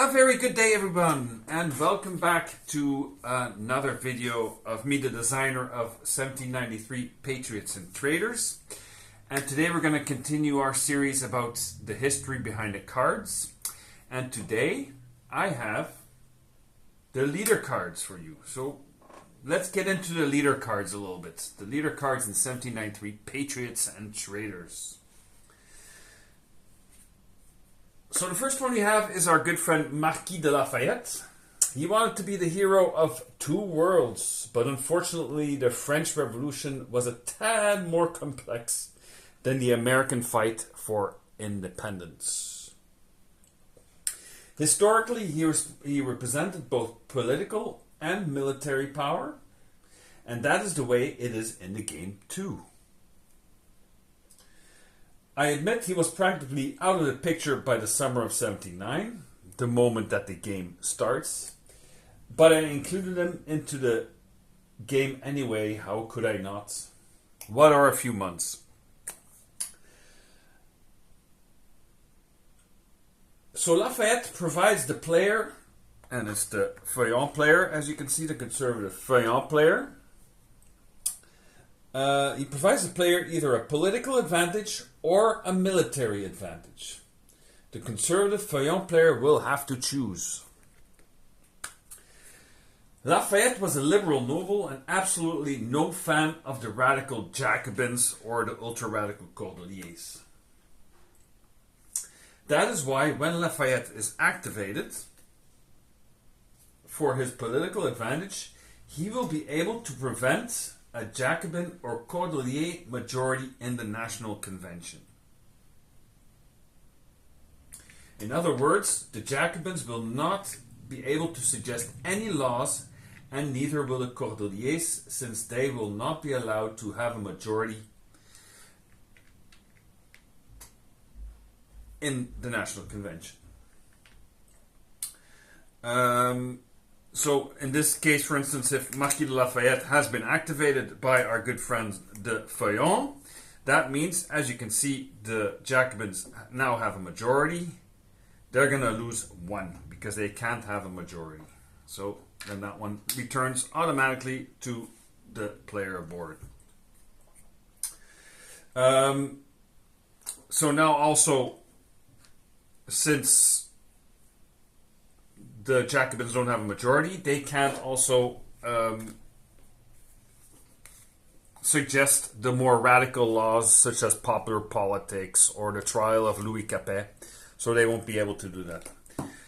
A very good day, everyone, and welcome back to another video of me, the designer of 1793 Patriots and Traitors. And today we're going to continue our series about the history behind the cards. And today I have the leader cards for you. So let's get into the leader cards a little bit. The leader cards in 1793 Patriots and Traitors. So the first one we have is our good friend Marquis de Lafayette. He wanted to be the hero of two worlds, but unfortunately the French Revolution was a tad more complex than the American fight for independence. Historically, he represented both political and military power, and that is the way it is in the game too. I admit he was practically out of the picture by the summer of 79, the moment that the game starts, but I included him into the game anyway. How could I not? What are a few months? So Lafayette provides the player, and it's the feuillant player, as you can see, the conservative feuillant player. He provides the player either a political advantage or a military advantage. The conservative feuillant player will have to choose. Lafayette was a liberal noble and absolutely no fan of the radical Jacobins or the ultra-radical Cordeliers. That is why when Lafayette is activated for his political advantage, he will be able to prevent a Jacobin or Cordelier majority in the National Convention. In other words, the Jacobins will not be able to suggest any laws, and neither will the Cordeliers, since they will not be allowed to have a majority in the National Convention. So in this case, for instance, if Marquis de Lafayette has been activated by our good friend the Feuillant, that means, as you can see, the Jacobins now have a majority. They're going to lose one because they can't have a majority. So then that one returns automatically to the player board. So now also, since the Jacobins don't have a majority, they can't also suggest the more radical laws such as popular politics or the trial of Louis Capet, so they won't be able to do that.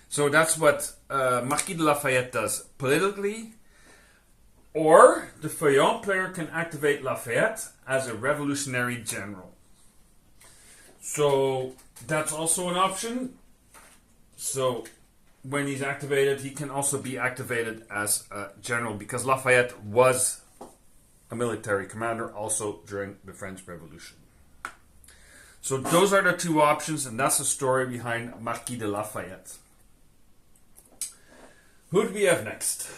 So that's what Marquis de Lafayette does politically, or the feuillant player can activate Lafayette as a revolutionary general. So that's also an option. So when he's activated, he can also be activated as a general, because Lafayette was a military commander also during the French Revolution. So those are the two options, and that's the story behind Marquis de Lafayette. Who do we have next?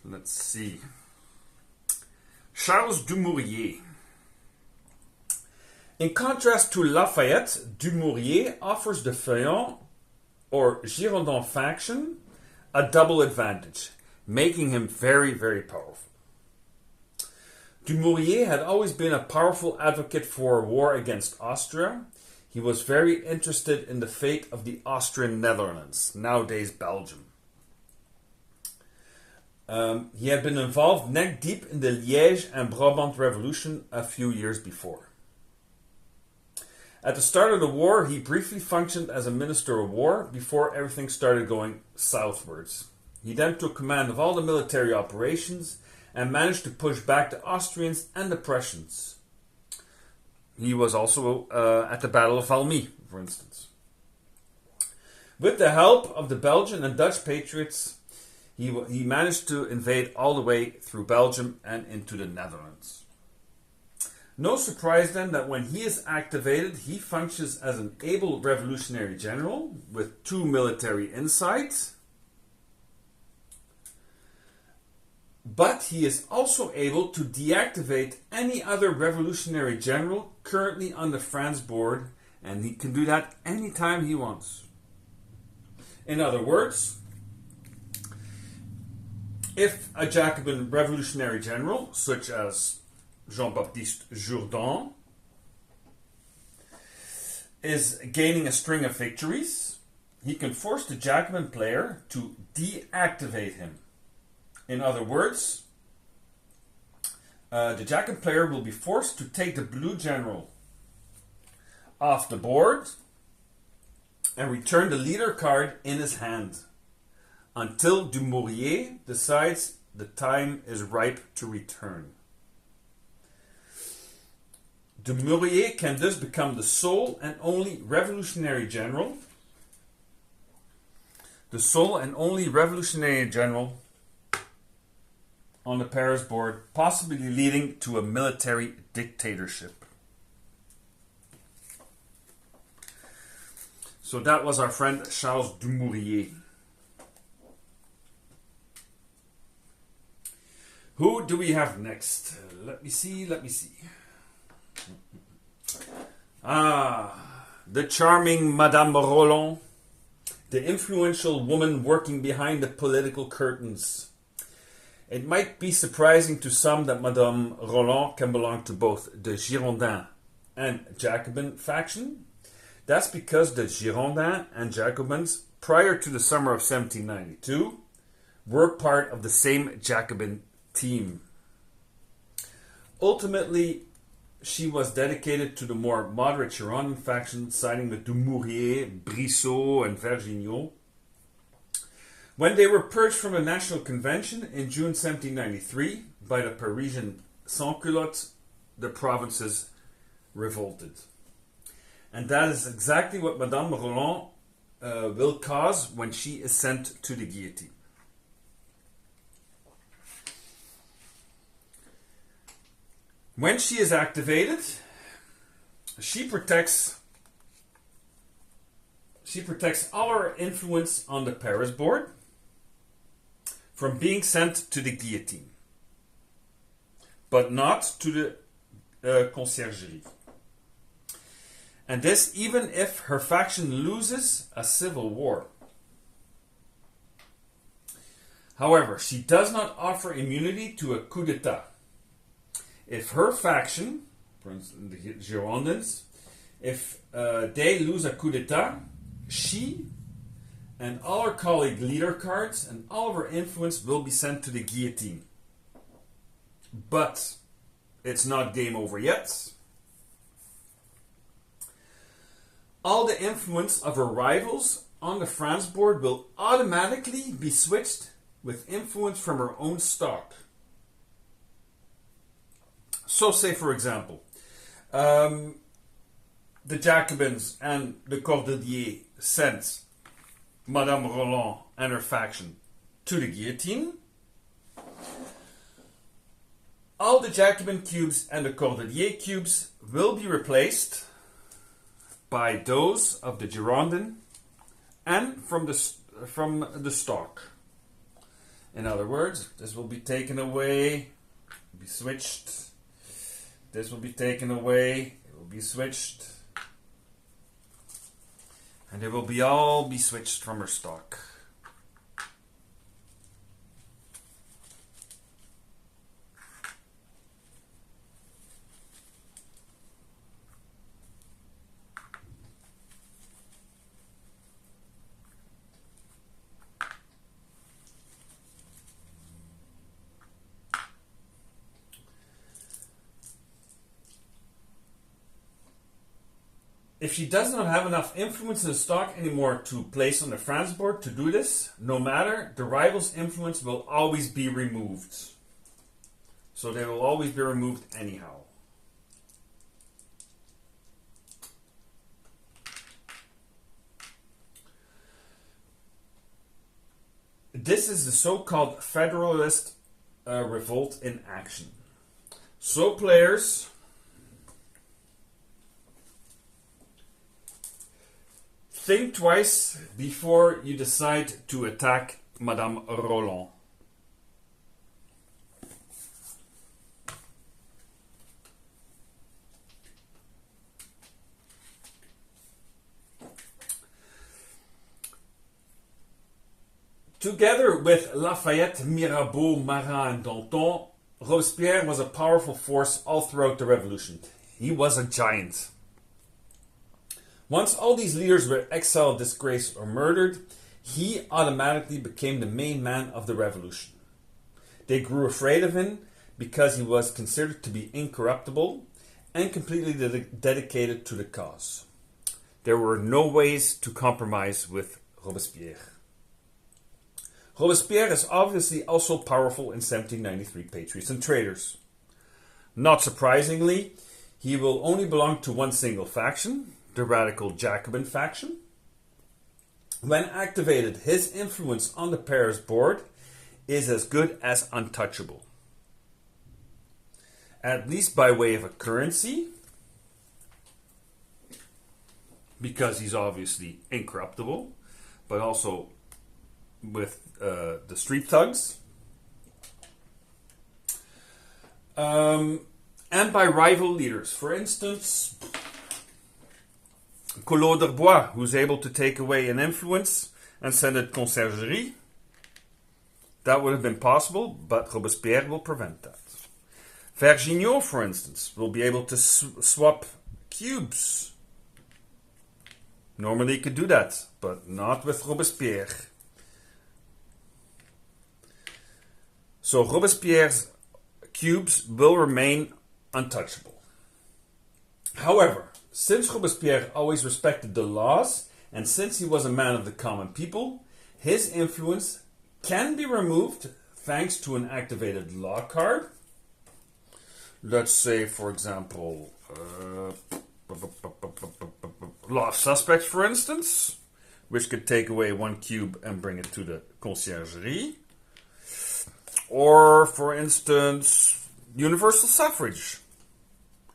Let's see. Charles Dumouriez. In contrast to Lafayette, Dumouriez offers the Feuillant or Girondin faction a double advantage, making him very, very powerful. Dumouriez had always been a powerful advocate for war against Austria. He was very interested in the fate of the Austrian Netherlands, nowadays Belgium. He had been involved neck deep in the Liège and Brabant Revolution a few years before. At the start of the war, he briefly functioned as a minister of war before everything started going southwards. He then took command of all the military operations and managed to push back the Austrians and the Prussians. He was also at the Battle of Valmy, for instance. With the help of the Belgian and Dutch patriots, he managed to invade all the way through Belgium and into the Netherlands. No surprise then that when he is activated, he functions as an able revolutionary general with two military insights. But he is also able to deactivate any other revolutionary general currently on the France board And he can do that anytime he wants. In other words, if a Jacobin revolutionary general, such as Jean-Baptiste Jourdan, is gaining a string of victories, he can force the Jacobin player to deactivate him. In other words, the Jacobin player will be forced to take the blue general off the board and return the leader card in his hand until Dumouriez decides the time is ripe to return. Dumouriez can thus become the sole and only revolutionary general. The sole and only revolutionary general on the Paris board, possibly leading to a military dictatorship. So that was our friend Charles Dumouriez. Who do we have next? Let me see. The charming Madame Roland, the influential woman working behind the political curtains. It might be surprising to some that Madame Roland can belong to both the Girondin and Jacobin faction. That's because the Girondins and Jacobins, prior to the summer of 1792, were part of the same Jacobin team. Ultimately, she was dedicated to the more moderate Girondin faction, siding with Dumouriez, Brissot, and Vergniaud. When they were purged from the National Convention in June 1793 by the Parisian sans-culottes, the provinces revolted. And that is exactly what Madame Roland will cause when she is sent to the guillotine. When she is activated, she protects all her influence on the Paris board from being sent to the guillotine, but not to the conciergerie. And this even if her faction loses a civil war. However, she does not offer immunity to a coup d'etat. If her faction, for instance the Girondins, if they lose a coup d'etat, she and all her colleague leader cards and all of her influence will be sent to the guillotine. But it's not game over yet. All the influence of her rivals on the France board will automatically be switched with influence from her own stock. So say, for example, the Jacobins and the Cordeliers sent Madame Roland and her faction to the guillotine. All the Jacobin cubes and the Cordelier cubes will be replaced by those of the Girondin and from the stock. In other words, this will be taken away, be switched. This will be taken away, it will be switched. And they will all be switched from her stock. If she does not have enough influence in the stock anymore to place on the France board to do this, no matter, the rival's influence will always be removed. So they will always be removed anyhow. This is the so-called Federalist revolt in action. So players think twice before you decide to attack Madame Roland. Together with Lafayette, Mirabeau, Marat, and Danton, Robespierre was a powerful force all throughout the revolution. He was a giant. Once all these leaders were exiled, disgraced, or murdered, he automatically became the main man of the revolution. They grew afraid of him because he was considered to be incorruptible and completely dedicated to the cause. There were no ways to compromise with Robespierre. Robespierre is obviously also powerful in 1793 Patriots and Traitors. Not surprisingly, he will only belong to one single faction, the radical Jacobin faction. When activated, his influence on the Paris board is as good as untouchable. At least by way of a currency, because he's obviously incorruptible, but also with the street thugs. And by rival leaders. For instance, Collot d'Herbois, who's able to take away an influence and send it conciergerie. That would have been possible, but Robespierre will prevent that. Vergniaud, for instance, will be able to swap cubes. Normally he could do that, but not with Robespierre. So Robespierre's cubes will remain untouchable. However, since Robespierre always respected the laws, and since he was a man of the common people, his influence can be removed thanks to an activated law card. Let's say, for example, law of suspects, for instance, which could take away one cube and bring it to the conciergerie. Or, for instance, universal suffrage.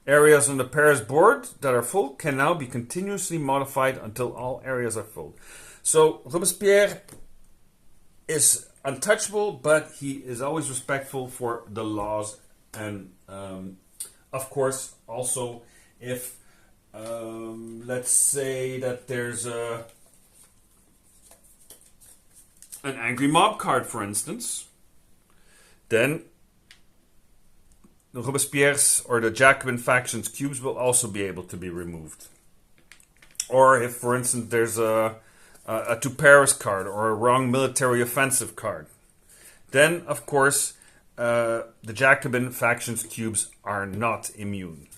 Areas on the Paris board that are full can now be continuously modified until all areas are full. So Robespierre is untouchable, but he is always respectful for the laws. And of course, also if let's say that there's an angry mob card, for instance, then Robespierre's or the Jacobin faction's cubes will also be able to be removed. Or if, for instance, there's a to Paris card or a wrong military offensive card, then, of course, the Jacobin faction's cubes are not immune.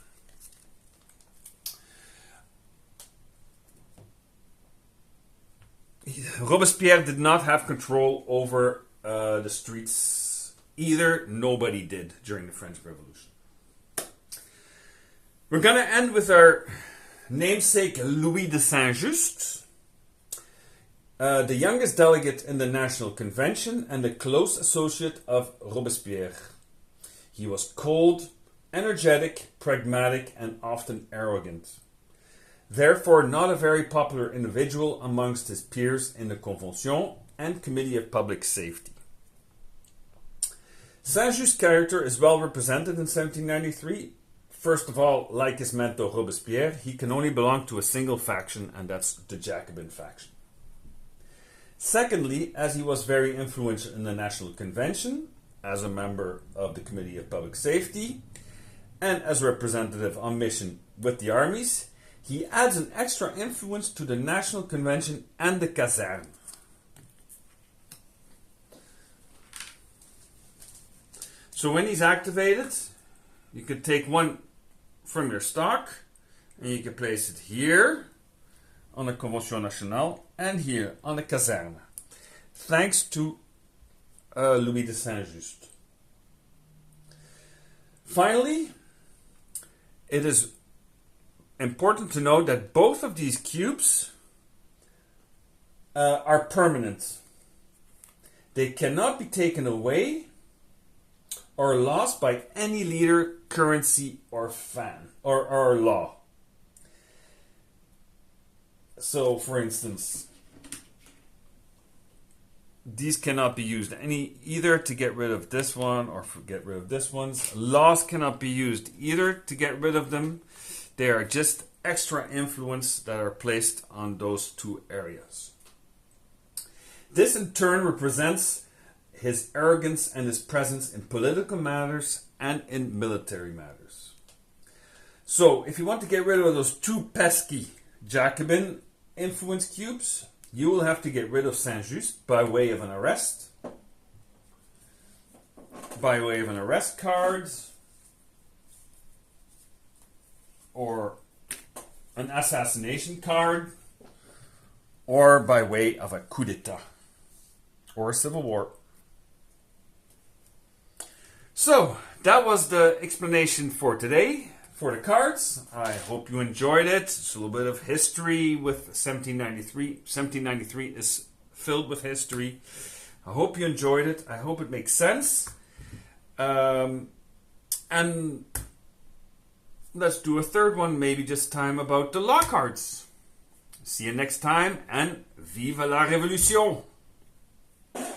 Robespierre did not have control over the streets either. Nobody did during the French Revolution. We're going to end with our namesake Louis de Saint-Just, the youngest delegate in the National Convention and a close associate of Robespierre. He was cold, energetic, pragmatic, and often arrogant. Therefore, not a very popular individual amongst his peers in the Convention and Committee of Public Safety. Saint-Just's character is well represented in 1793. First of all, like his mentor Robespierre, he can only belong to a single faction, and that's the Jacobin faction. Secondly, as he was very influential in the National Convention, as a member of the Committee of Public Safety, and as representative on mission with the armies, he adds an extra influence to the National Convention and the Caserne. So when he's activated, you could take one from your stock and you can place it here on the Convention Nationale and here on the Caserne, thanks to Louis de Saint-Just. Finally, it is important to note that both of these cubes are permanent. They cannot be taken away or lost by any leader, currency, or fan, or law. So, for instance, these cannot be used either to get rid of this one or get rid of this one's. Laws cannot be used either to get rid of them. They are just extra influence that are placed on those two areas. This in turn represents his arrogance and his presence in political matters and in military matters. So, if you want to get rid of those two pesky Jacobin influence cubes, you will have to get rid of Saint-Just by way of an arrest. By way of an arrest card. Or an assassination card. Or by way of a coup d'etat. Or a civil war. So, that was the explanation for today. For the cards, I hope you enjoyed it. It's a little bit of history with 1793. 1793 is filled with history. I hope you enjoyed it. I hope it makes sense. And let's do a third one, maybe this time about the law cards. See you next time, and vive la révolution!